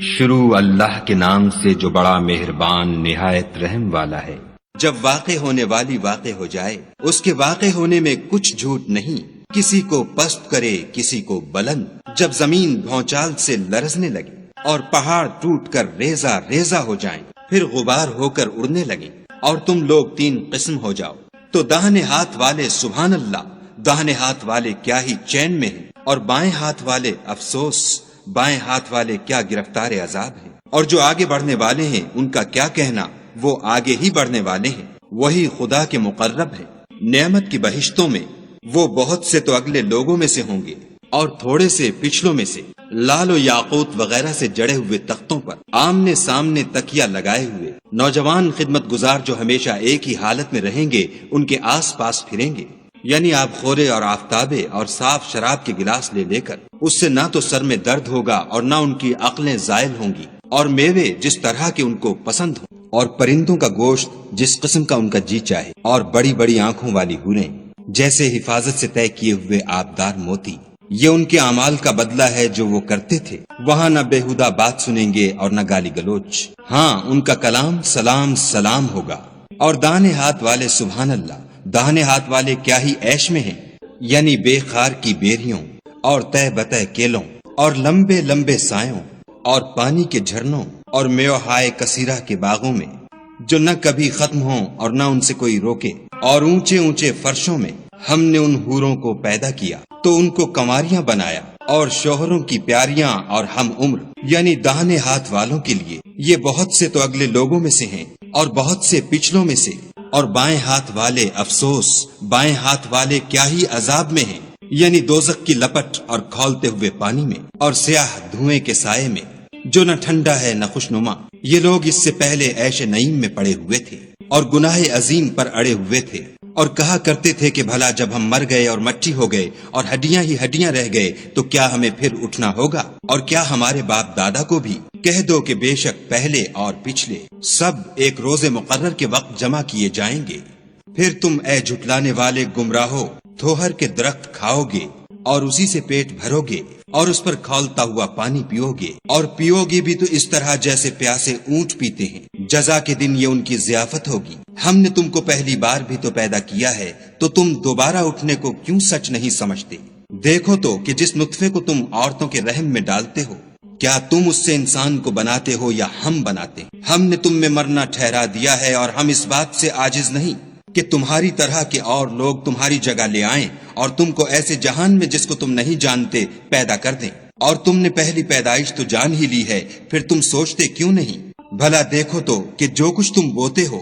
شروع اللہ کے نام سے جو بڑا مہربان نہایت رحم والا ہے۔ جب واقع ہونے والی واقع ہو جائے، اس کے واقع ہونے میں کچھ جھوٹ نہیں، کسی کو پست کرے کسی کو بلند۔ جب زمین بھونچال سے لرزنے لگے اور پہاڑ ٹوٹ کر ریزہ ریزہ ہو جائیں، پھر غبار ہو کر اڑنے لگیں اور تم لوگ تین قسم ہو جاؤ، تو داہنے ہاتھ والے سبحان اللہ، داہنے ہاتھ والے کیا ہی چین میں ہیں، اور بائیں ہاتھ والے افسوس، بائیں ہاتھ والے کیا گرفتار عذاب ہیں۔ اور جو آگے بڑھنے والے ہیں ان کا کیا کہنا، وہ آگے ہی بڑھنے والے ہیں، وہی خدا کے مقرب ہے۔ نعمت کی بہشتوں میں وہ بہت سے تو اگلے لوگوں میں سے ہوں گے اور تھوڑے سے پچھلوں میں سے، لال و یاقوت وغیرہ سے جڑے ہوئے تختوں پر آمنے سامنے تکیا لگائے ہوئے نوجوان خدمت گزار جو ہمیشہ ایک ہی حالت میں رہیں گے، ان کے آس پاس پھریں گے، یعنی آب خورے اور آفتابے اور صاف شراب کے گلاس لے لے کر۔ اس سے نہ تو سر میں درد ہوگا اور نہ ان کی عقلیں زائل ہوں گی، اور میوے جس طرح کے ان کو پسند ہوں، اور پرندوں کا گوشت جس قسم کا ان کا جی چاہے، اور بڑی بڑی آنکھوں والی حوریں جیسے حفاظت سے طے کیے ہوئے آبدار موتی۔ یہ ان کے اعمال کا بدلہ ہے جو وہ کرتے تھے۔ وہاں نہ بےہودہ بات سنیں گے اور نہ گالی گلوچ، ہاں ان کا کلام سلام سلام ہوگا۔ اور داہنے ہاتھ والے سبحان اللہ، داہنے ہاتھ والے کیا ہی عیش میں ہیں، یعنی بے خار کی بیریوں اور تہ بتہ کیلوں اور لمبے لمبے سایوں اور پانی کے جھرنوں اور میوہائے کثیرہ کے باغوں میں، جو نہ کبھی ختم ہوں اور نہ ان سے کوئی روکے۔ اور اونچے اونچے فرشوں میں ہم نے ان حوروں کو پیدا کیا تو ان کو کنواریاں بنایا، اور شوہروں کی پیاریاں اور ہم عمر، یعنی داہنے ہاتھ والوں کے لیے یہ بہت سے تو اگلے لوگوں میں سے ہیں اور بہت سے پچھلوں میں سے۔ اور بائیں ہاتھ والے افسوس، بائیں ہاتھ والے کیا ہی عذاب میں ہیں، یعنی دوزخ کی لپٹ اور کھولتے ہوئے پانی میں اور سیاہ دھوئیں کے سائے میں، جو نہ ٹھنڈا ہے نہ خوشنما۔ یہ لوگ اس سے پہلے عیش نعیم میں پڑے ہوئے تھے اور گناہ عظیم پر اڑے ہوئے تھے، اور کہا کرتے تھے کہ بھلا جب ہم مر گئے اور مٹی ہو گئے اور ہڈیاں ہی ہڈیاں رہ گئے تو کیا ہمیں پھر اٹھنا ہوگا؟ اور کیا ہمارے باپ دادا کو بھی؟ کہہ دو کہ بے شک پہلے اور پچھلے سب ایک روز مقرر کے وقت جمع کیے جائیں گے۔ پھر تم اے جھٹلانے والے گمراہو تھوہر کے درخت کھاؤ گے اور اسی سے پیٹ بھرو گے اور اس پر کھولتا ہوا پانی پیو گے، اور پیو گے بھی تو اس طرح جیسے پیاسے اونٹ پیتے ہیں۔ جزا کے دن یہ ان کی ضیافت ہوگی۔ ہم نے تم کو پہلی بار بھی تو پیدا کیا ہے، تو تم دوبارہ اٹھنے کو کیوں سچ نہیں سمجھتے؟ دیکھو تو کہ جس نطفے کو تم عورتوں کے رحم میں ڈالتے ہو، کیا تم اس سے انسان کو بناتے ہو یا ہم بناتے ہیں؟ ہم نے تم میں مرنا ٹھہرا دیا ہے، اور ہم اس بات سے عاجز نہیں کہ تمہاری طرح کے اور لوگ تمہاری جگہ لے آئیں اور تم کو ایسے جہان میں جس کو تم نہیں جانتے پیدا کر دیں۔ اور تم نے پہلی پیدائش تو جان ہی لی ہے، پھر تم سوچتے کیوں نہیں؟ بھلا دیکھو تو کہ جو کچھ تم بوتے ہو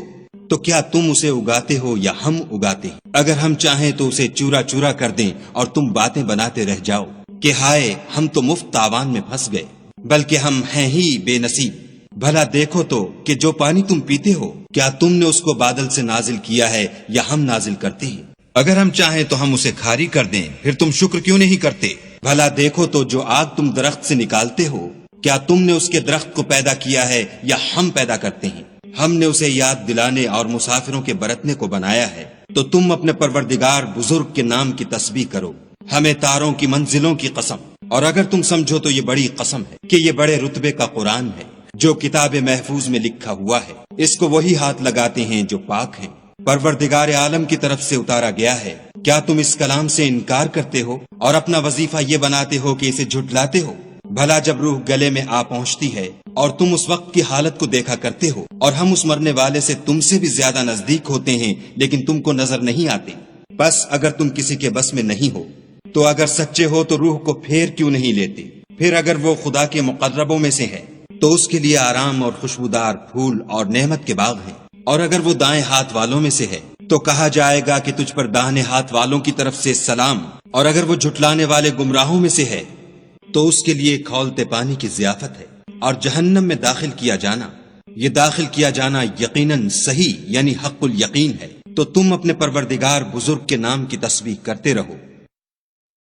تو کیا تم اسے اگاتے ہو یا ہم اگاتے ہیں؟ اگر ہم چاہیں تو اسے چورا چورا کر دیں اور تم باتیں بناتے رہ جاؤ کہ ہائے ہم تو مفت تاوان میں پھنس گئے، بلکہ ہم ہیں ہی بے نصیب۔ بھلا دیکھو تو کہ جو پانی تم پیتے ہو کیا تم نے اس کو بادل سے نازل کیا ہے یا ہم نازل کرتے ہیں؟ اگر ہم چاہیں تو ہم اسے کھاری کر دیں، پھر تم شکر کیوں نہیں کرتے؟ بھلا دیکھو تو جو آگ تم درخت سے نکالتے ہو کیا تم نے اس کے درخت کو پیدا کیا ہے یا ہم پیدا کرتے ہیں؟ ہم نے اسے یاد دلانے اور مسافروں کے برتنے کو بنایا ہے، تو تم اپنے پروردگار بزرگ کے نام کی تسبیح کرو، ہمیں تاروں کی منزلوں کی قسم۔ اور اگر تم سمجھو تو یہ بڑی قسم ہے کہ یہ بڑے رتبے کا قرآن ہے جو کتاب محفوظ میں لکھا ہوا ہے، اس کو وہی ہاتھ لگاتے ہیں جو پاک ہیں، پروردگار عالم کی طرف سے اتارا گیا ہے۔ کیا تم اس کلام سے انکار کرتے ہو اور اپنا وظیفہ یہ بناتے ہو کہ اسے جھٹلاتے ہو؟ بھلا جب روح گلے میں آ پہنچتی ہے اور تم اس وقت کی حالت کو دیکھا کرتے ہو، اور ہم اس مرنے والے سے تم سے بھی زیادہ نزدیک ہوتے ہیں لیکن تم کو نظر نہیں آتے۔ بس اگر تم کسی کے بس میں نہیں ہو تو اگر سچے ہو تو روح کو پھیر کیوں نہیں لیتے؟ پھر اگر وہ خدا کے مقربوں میں سے ہے تو اس کے لیے آرام اور خوشبودار پھول اور نعمت کے باغ ہیں، اور اگر وہ دائیں ہاتھ والوں میں سے ہے تو کہا جائے گا کہ تجھ پر داہنے ہاتھ والوں کی طرف سے سلام، اور اگر وہ جھٹلانے والے گمراہوں میں سے ہے تو اس کے لیے کھولتے پانی کی ضیافت ہے، اور جہنم میں داخل کیا جانا، یہ داخل کیا جانا یقیناً صحیح یعنی حق الیقین ہے۔ تو تم اپنے پروردگار بزرگ کے نام کی تسبیح کرتے رہو۔